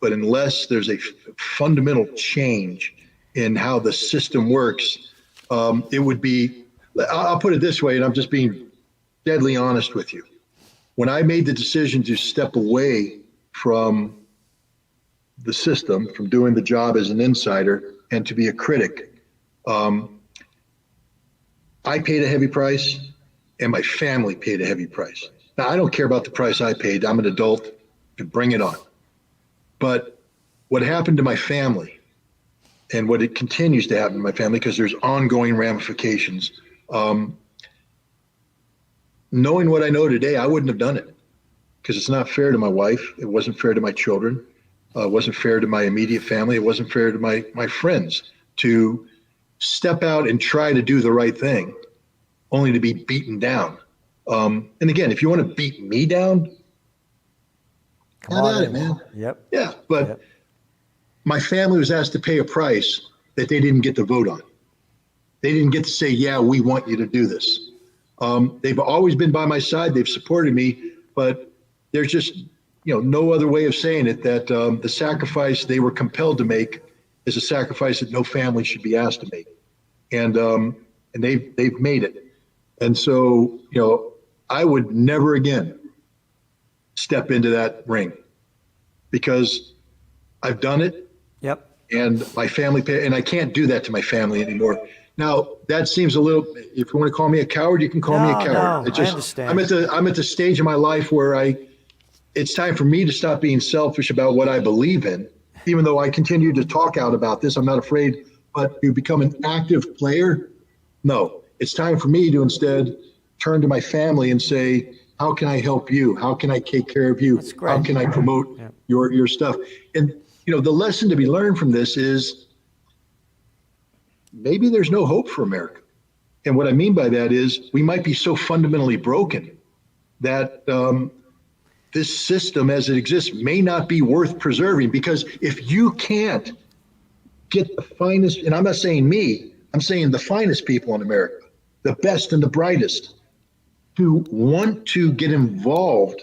but unless there's a fundamental change in how the system works, it would be, I'll put it this way, and I'm just being deadly honest with you. When I made the decision to step away from the system, from doing the job as an insider and to be a critic, I paid a heavy price and my family paid a heavy price. Now, I don't care about the price I paid. I'm an adult, to bring it on. But what happened to my family and what it continues to happen to my family, because there's ongoing ramifications, knowing what I know today, I wouldn't have done it because it's not fair to my wife. It wasn't fair to my children. It wasn't fair to my immediate family. It wasn't fair to my friends to step out and try to do the right thing only to be beaten down. And again, if you want to beat me down, come on at it, man. Yep. Yeah, but my family was asked to pay a price that they didn't get to vote on. They didn't get to say, yeah, we want you to do this. They've always been by my side. They've supported me, but there's just, no other way of saying it, that the sacrifice they were compelled to make is a sacrifice that no family should be asked to make. And they've made it. And so, I would never again step into that ring because I've done it. Yep. And my family and I can't do that to my family anymore. Now that seems a little, if you want to call me a coward, you can call me a coward. No, I understand. I'm at the stage of my life where it's time for me to stop being selfish about what I believe in, even though I continue to talk out about this. I'm not afraid, but to become an active player, no, it's time for me to instead turn to my family and say, how can I help you? How can I take care of you? How can I promote your stuff? And, the lesson to be learned from this is maybe there's no hope for America. And what I mean by that is we might be so fundamentally broken that this system as it exists may not be worth preserving, because if you can't get the finest, and I'm not saying me, I'm saying the finest people in America, the best and the brightest, who want to get involved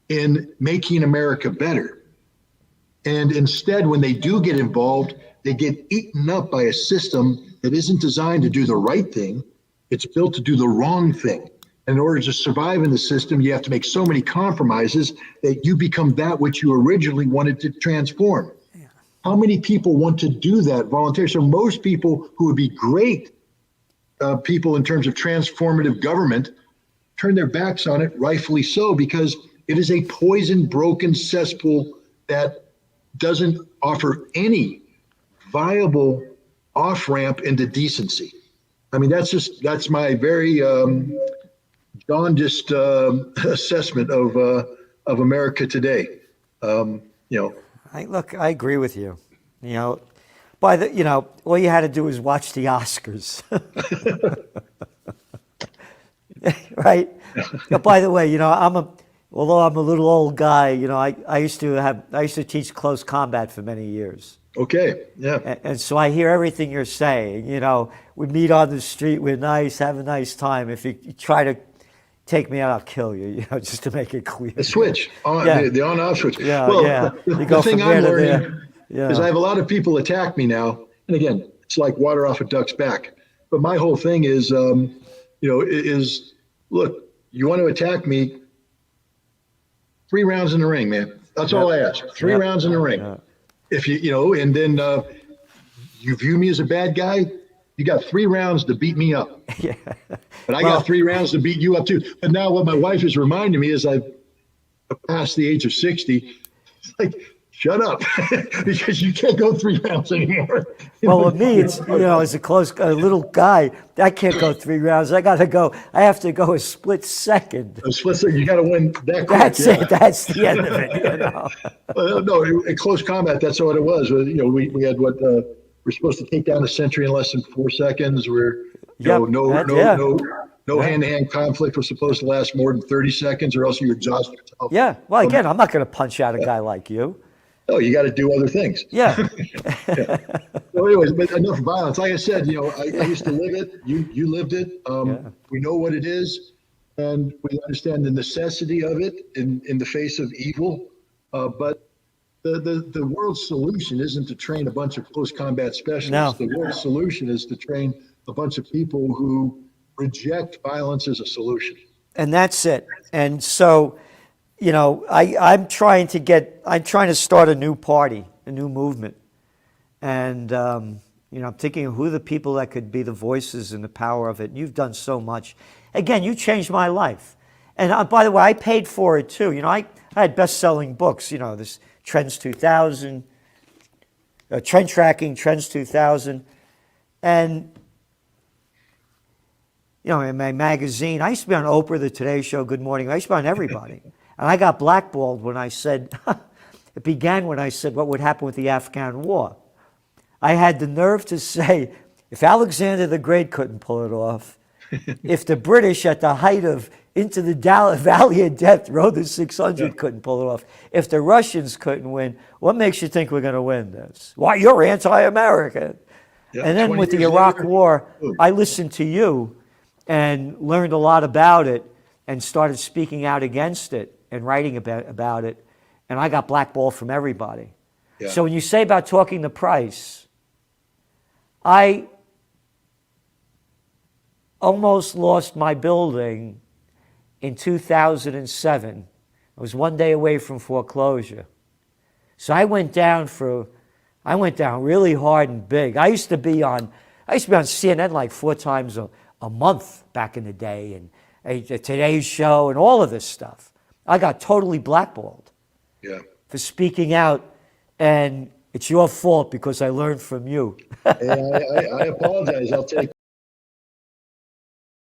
in making America better. And instead, when they do get involved, they get eaten up by a system that isn't designed to do the right thing. It's built to do the wrong thing. And in order to survive in the system, you have to make so many compromises that you become that which you originally wanted to transform. Yeah. How many people want to do that voluntarily? So most people who would be great people in terms of transformative government turn their backs on it, rightfully so, because it is a poison, broken cesspool that doesn't offer any viable off-ramp into decency. I mean, that's my very jaundiced assessment of America today. I agree with you. All you had to do was watch the Oscars. Right? By the way, although I'm a little old guy, I used to teach close combat for many years. Okay, yeah. And so I hear everything you're saying. We meet on the street, we're nice, have a nice time. If you try to take me out, I'll kill you, just to make it clear. The switch, the on-off switch. Yeah, well, yeah. The thing I'm learning is I have a lot of people attack me now. And again, it's like water off a duck's back. But my whole thing is, look, you want to attack me, 3 rounds in the ring, man. That's all I ask. 3 rounds in the ring. Yeah. If and then you view me as a bad guy, you got 3 rounds to beat me up. Yeah. But I got 3 rounds to beat you up too. But now what my wife is reminding me is I've passed the age of 60. It's like, shut up, because you can't go 3 rounds anymore. Well, with me, it's, as a little guy, I can't go 3 rounds. I have to go a split second. A split second, you got to win that quick. That's it. That's the end of it, No, in close combat, that's what it was. We had we're supposed to take down a sentry in less than 4 seconds. No hand-to-hand conflict was supposed to last more than 30 seconds, or else you exhaust yourself. Yeah. Well, again, I'm not going to punch out a guy like you. No, you got to do other things. Yeah. So anyways, but enough violence. Like I said, I used to live it. You lived it. We know what it is, and we understand the necessity of it in the face of evil. But the world's solution isn't to train a bunch of close combat specialists. No. The world's solution is to train a bunch of people who reject violence as a solution. And that's it. And so, I'm trying to start a new party, a new movement. And, I'm thinking of who the people that could be the voices and the power of it. And you've done so much. Again, you changed my life. And by the way, I paid for it too. I had best-selling books, this Trends 2000, Trend Tracking, Trends 2000. And, in my magazine, I used to be on Oprah, The Today Show, Good Morning. I used to be on everybody. And I got blackballed when I said, it began when I said what would happen with the Afghan war. I had the nerve to say, if Alexander the Great couldn't pull it off, if the British at the height of Into the Valley of Death, Road to 600 couldn't pull it off, if the Russians couldn't win, what makes you think we're going to win this? Why, you're anti-American. Yeah, And then with the Iraq War, I listened to you and learned a lot about it and started speaking out against it and writing about it. And I got blackballed from everybody. Yeah. So when you say about talking the price, I almost lost my building in 2007. I was one day away from foreclosure. So I went down really hard and big. I used to be on CNN like 4 times a month back in the day, and Today's Show and all of this stuff. I got totally blackballed for speaking out, and it's your fault because I learned from you. Hey, I apologize. I'll take